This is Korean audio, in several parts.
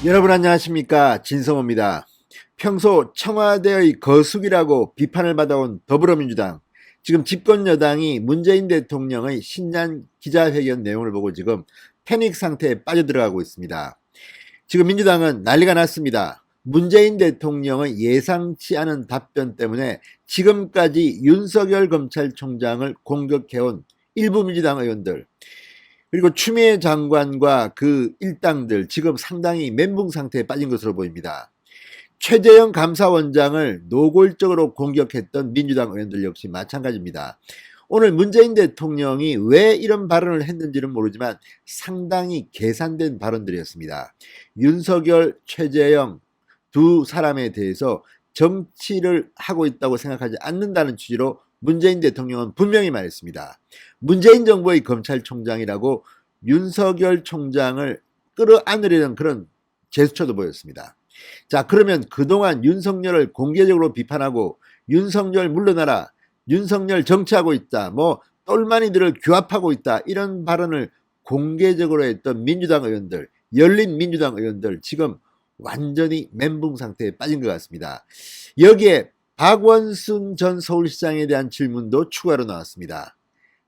여러분 안녕하십니까, 진성호입니다. 평소 청와대의 거수기라고 비판을 받아온 더불어민주당, 지금 집권 여당이 문재인 대통령의 신년 기자회견 내용을 보고 지금 패닉 상태에 빠져들어가고 있습니다. 지금 민주당은 난리가 났습니다. 문재인 대통령의 예상치 않은 답변 때문에 지금까지 윤석열 검찰총장을 공격해온 일부 민주당 의원들, 그리고 추미애 장관과 그 일당들 지금 상당히 멘붕 상태에 빠진 것으로 보입니다. 최재형 감사원장을 노골적으로 공격했던 민주당 의원들 역시 마찬가지입니다. 오늘 문재인 대통령이 왜 이런 발언을 했는지는 모르지만 상당히 계산된 발언들이었습니다. 윤석열, 최재형 두 사람에 대해서 정치를 하고 있다고 생각하지 않는다는 취지로 문재인 대통령은 분명히 말했습니다. 문재인 정부의 검찰총장이라고 윤석열 총장을 끌어안으려는 그런 제스처도 보였습니다. 자, 그러면 그동안 윤석열을 공개적으로 비판하고 윤석열 물러나라, 윤석열 정치하고 있다, 뭐 똘마니들을 규합하고 있다, 이런 발언을 공개적으로 했던 민주당 의원들, 열린 민주당 의원들 지금 완전히 멘붕 상태에 빠진 것 같습니다. 여기에 박원순 전 서울시장에 대한 질문도 추가로 나왔습니다.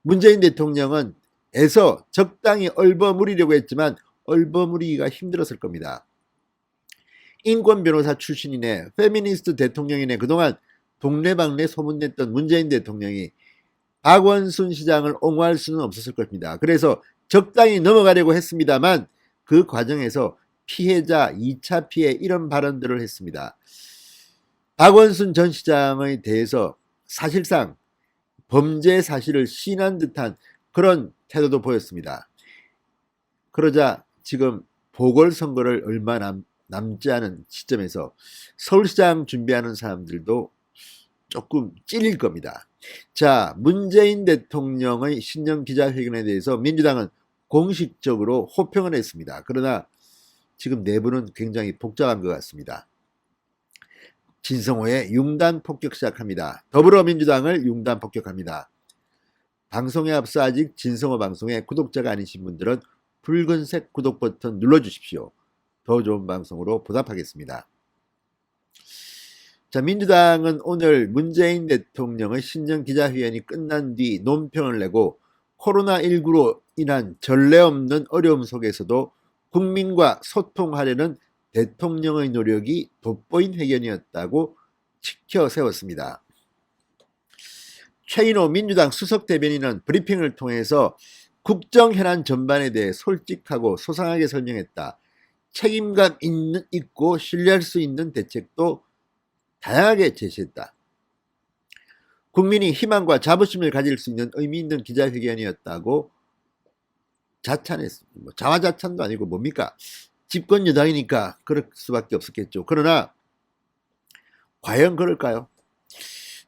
문재인 대통령은 에서 적당히 얼버무리려고 했지만 얼버무리기가 힘들었을 겁니다. 인권 변호사 출신이네, 페미니스트 대통령이네, 그동안 동네방네 소문냈던 문재인 대통령이 박원순 시장을 옹호할 수는 없었을 겁니다. 그래서 적당히 넘어가려고 했습니다만 그 과정에서 피해자 2차 피해 이런 발언들을 했습니다. 박원순 전 시장에 대해서 사실상 범죄 사실을 시인한 듯한 그런 태도도 보였습니다. 그러자 지금 보궐선거를 얼마 남지 않은 시점에서 서울시장 준비하는 사람들도 조금 찔릴 겁니다. 자, 문재인 대통령의 신년 기자회견에 대해서 민주당은 공식적으로 호평을 했습니다. 그러나 지금 내부는 굉장히 복잡한 것 같습니다. 진성호의 융단 폭격 시작합니다. 더불어민주당을 융단 폭격합니다. 방송에 앞서 아직 진성호 방송의 구독자가 아니신 분들은 붉은색 구독 버튼 눌러주십시오. 더 좋은 방송으로 보답하겠습니다. 자, 민주당은 오늘 문재인 대통령의 신년 기자회견이 끝난 뒤 논평을 내고 코로나19로 인한 전례 없는 어려움 속에서도 국민과 소통하려는 대통령의 노력이 돋보인 회견이었다고 지켜 세웠습니다. 최인호 민주당 수석 대변인은 브리핑을 통해서 국정 현안 전반에 대해 솔직하고 소상하게 설명했다. 책임감 있고 신뢰할 수 있는 대책도 다양하게 제시했다. 국민이 희망과 자부심을 가질 수 있는 의미 있는 기자회견이었다고 자찬했습니다. 자화자찬도 아니고 뭡니까? 집권 여당이니까 그럴 수밖에 없었겠죠. 그러나 과연 그럴까요?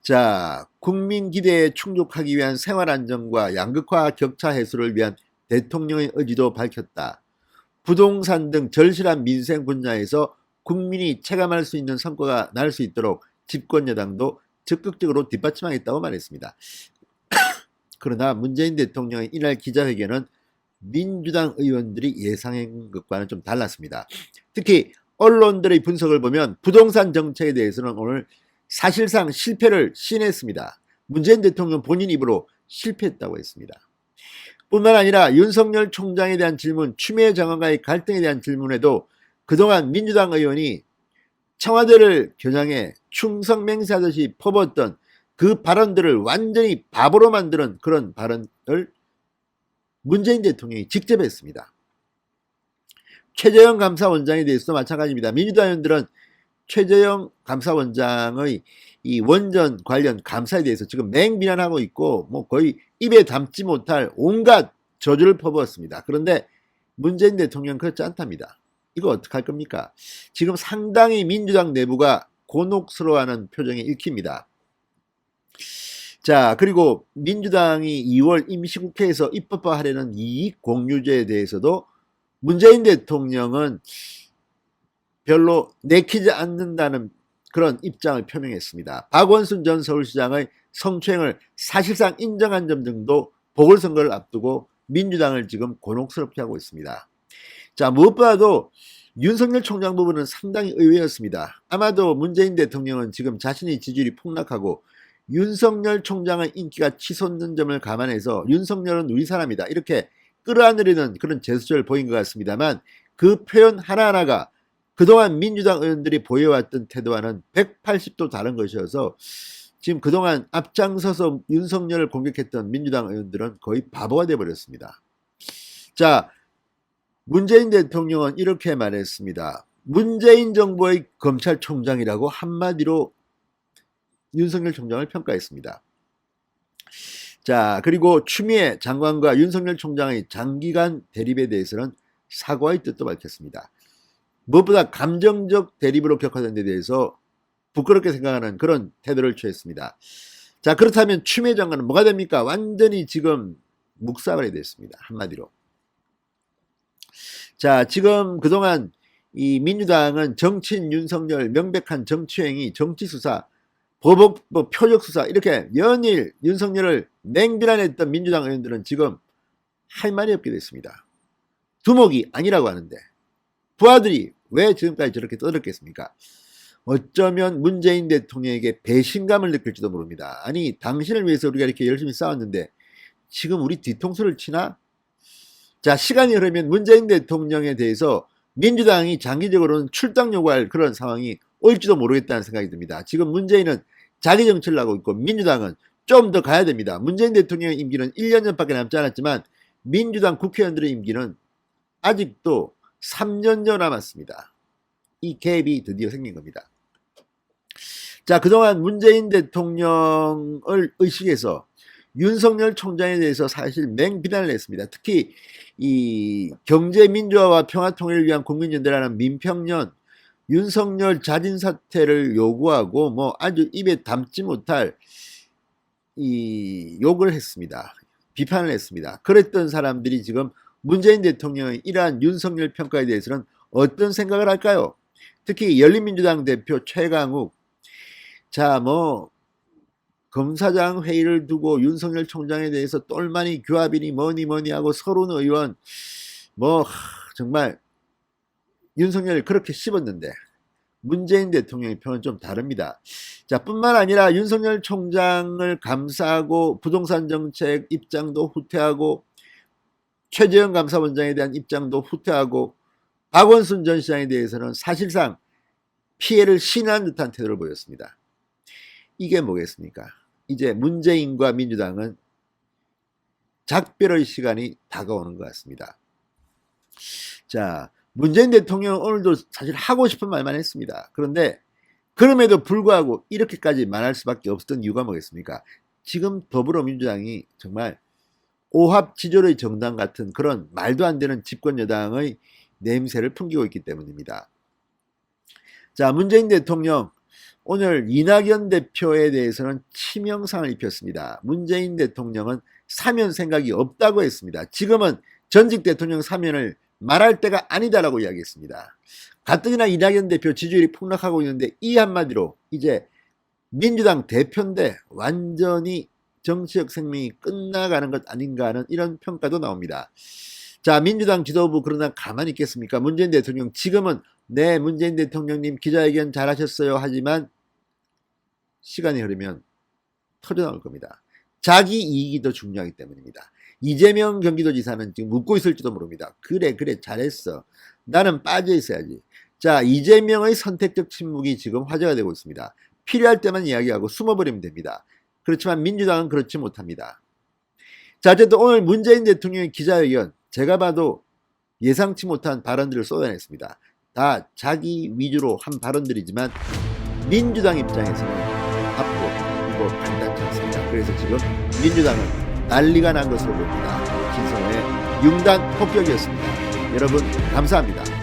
자, 국민 기대에 충족하기 위한 생활 안정과 양극화 격차 해소를 위한 대통령의 의지도 밝혔다. 부동산 등 절실한 민생 분야에서 국민이 체감할 수 있는 성과가 날 수 있도록 집권 여당도 적극적으로 뒷받침하겠다고 말했습니다. 그러나 문재인 대통령의 이날 기자회견은 민주당 의원들이 예상한 것과는 좀 달랐습니다. 특히 언론들의 분석을 보면 부동산 정책에 대해서는 오늘 사실상 실패를 시인했습니다. 문재인 대통령 본인 입으로 실패했다고 했습니다. 뿐만 아니라 윤석열 총장에 대한 질문, 추미애 장관과의 갈등에 대한 질문에도 그동안 민주당 의원이 청와대를 겨냥해 충성 맹세하듯이 퍼붓던 그 발언들을 완전히 바보로 만드는 그런 발언을 문재인 대통령이 직접 했습니다. 최재형 감사원장에 대해서도 마찬가지입니다. 민주당 의원들은 최재형 감사원장의 이 원전 관련 감사에 대해서 지금 맹비난하고 있고 뭐 거의 입에 담지 못할 온갖 저주를 퍼부었습니다. 그런데 문재인 대통령은 그렇지 않답니다. 이거 어떡할 겁니까? 지금 상당히 민주당 내부가 곤혹스러워하는 표정이 읽힙니다. 자, 그리고 민주당이 2월 임시국회에서 입법화하려는 이익공유제에 대해서도 문재인 대통령은 별로 내키지 않는다는 그런 입장을 표명했습니다. 박원순 전 서울시장의 성추행을 사실상 인정한 점 등도 보궐선거를 앞두고 민주당을 지금 곤혹스럽게 하고 있습니다. 자, 무엇보다도 윤석열 총장 부분은 상당히 의외였습니다. 아마도 문재인 대통령은 지금 자신의 지지율이 폭락하고 윤석열 총장의 인기가 치솟는 점을 감안해서 윤석열은 우리 사람이다 이렇게 끌어안으려는 그런 제스처를 보인 것 같습니다만, 그 표현 하나하나가 그동안 민주당 의원들이 보여왔던 태도와는 180도 다른 것이어서 지금 그동안 앞장서서 윤석열을 공격했던 민주당 의원들은 거의 바보가 되어버렸습니다. 자, 문재인 대통령은 이렇게 말했습니다. 문재인 정부의 검찰총장이라고 한마디로 윤석열 총장을 평가했습니다. 자, 그리고 추미애 장관과 윤석열 총장의 장기간 대립에 대해서는 사과의 뜻도 밝혔습니다. 무엇보다 감정적 대립으로 격화된 데 대해서 부끄럽게 생각하는 그런 태도를 취했습니다. 자, 그렇다면 추미애 장관은 뭐가 됩니까? 완전히 지금 묵사발이 됐습니다. 한마디로. 자, 지금 그동안 이 민주당은 정치인 윤석열 명백한 정치행위, 정치수사, 보복법, 표적수사 이렇게 연일 윤석열을 맹비난했던 민주당 의원들은 지금 할 말이 없게 됐습니다. 두목이 아니라고 하는데 부하들이 왜 지금까지 저렇게 떠들었겠습니까? 어쩌면 문재인 대통령에게 배신감을 느낄지도 모릅니다. 아니, 당신을 위해서 우리가 이렇게 열심히 싸웠는데 지금 우리 뒤통수를 치나? 자, 시간이 흐르면 문재인 대통령에 대해서 민주당이 장기적으로는 출당 요구할 그런 상황이 올지도 모르겠다는 생각이 듭니다. 지금 문재인은 자기 정치를 하고 있고 민주당은 좀 더 가야 됩니다. 문재인 대통령의 임기는 1년 전밖에 남지 않았지만 민주당 국회의원들의 임기는 아직도 3년여 남았습니다. 이 갭이 드디어 생긴 겁니다. 자, 그동안 문재인 대통령을 의식해서 윤석열 총장에 대해서 사실 맹비난을 했습니다. 특히 이 경제민주화와 평화통일을 위한 국민연대라는 민평년, 윤석열 자진 사퇴를 요구하고 뭐 아주 입에 담지 못할 이 욕을 했습니다. 비판을 했습니다. 그랬던 사람들이 지금 문재인 대통령의 이러한 윤석열 평가에 대해서는 어떤 생각을 할까요? 특히 열린민주당 대표 최강욱, 자, 뭐 검사장 회의를 두고 윤석열 총장에 대해서 똘마니 규합이니 뭐니 하고 서른 의원 뭐 정말 윤석열을 그렇게 씹었는데 문재인 대통령의 표현은 좀 다릅니다. 자, 뿐만 아니라 윤석열 총장을 감싸고 부동산 정책 입장도 후퇴하고 최재형 감사원장에 대한 입장도 후퇴하고 박원순 전 시장에 대해서는 사실상 피해를 신한 듯한 태도를 보였습니다. 이게 뭐겠습니까? 이제 문재인과 민주당은 작별의 시간이 다가오는 것 같습니다. 자, 문재인 대통령은 오늘도 사실 하고 싶은 말만 했습니다. 그런데 그럼에도 불구하고 이렇게까지 말할 수밖에 없었던 이유가 뭐겠습니까? 지금 더불어민주당이 정말 오합지졸의 정당 같은 그런 말도 안 되는 집권 여당의 냄새를 풍기고 있기 때문입니다. 자, 문재인 대통령 오늘 이낙연 대표에 대해서는 치명상을 입혔습니다. 문재인 대통령은 사면 생각이 없다고 했습니다. 지금은 전직 대통령 사면을 말할 때가 아니다라고 이야기했습니다. 가뜩이나 이낙연 대표 지지율이 폭락하고 있는데 이 한마디로 이제 민주당 대표인데 완전히 정치적 생명이 끝나가는 것 아닌가 하는 이런 평가도 나옵니다. 자, 민주당 지도부 그러나 가만히 있겠습니까? 문재인 대통령 지금은 네, 문재인 대통령님 기자회견 잘하셨어요 하지만 시간이 흐르면 터져나올 겁니다. 자기 이익이 더 중요하기 때문입니다. 이재명 경기도지사는 지금 웃고 있을지도 모릅니다. 그래 잘했어. 나는 빠져 있어야지. 자, 이재명의 선택적 침묵이 지금 화제가 되고 있습니다. 필요할 때만 이야기하고 숨어버리면 됩니다. 그렇지만 민주당은 그렇지 못합니다. 자, 어쨌든 오늘 문재인 대통령의 기자회견, 제가 봐도 예상치 못한 발언들을 쏟아냈습니다. 다 자기 위주로 한 발언들이지만 민주당 입장에서는 앞으로 이거 간단치 않습니다. 그래서 지금 민주당은 난리가 난 것으로 보입니다. 진성의 융단 폭격이었습니다. 여러분 감사합니다.